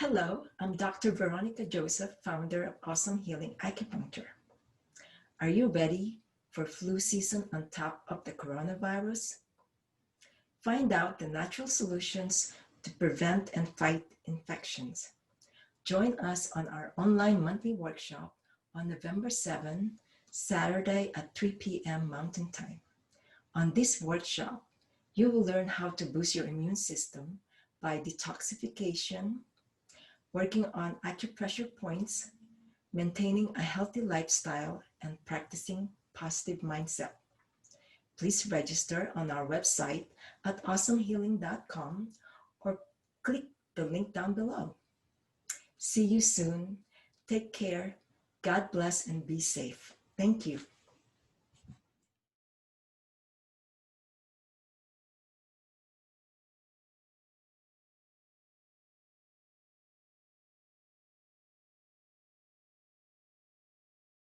Hello, I'm Dr. Veronica Joseph, founder of Awesome Healing Acupuncture. Are you ready for flu season on top of the coronavirus? Find out the natural solutions to prevent and fight infections. Join us on our online monthly workshop on November 7, Saturday at 3 p.m. Mountain Time. On this workshop, you will learn how to boost your immune system by detoxification, working on acupressure points, maintaining a healthy lifestyle, and practicing positive mindset. Please register on our website at awesomehealing.com or click the link down below. See you soon. Take care. God bless and be safe. Thank you.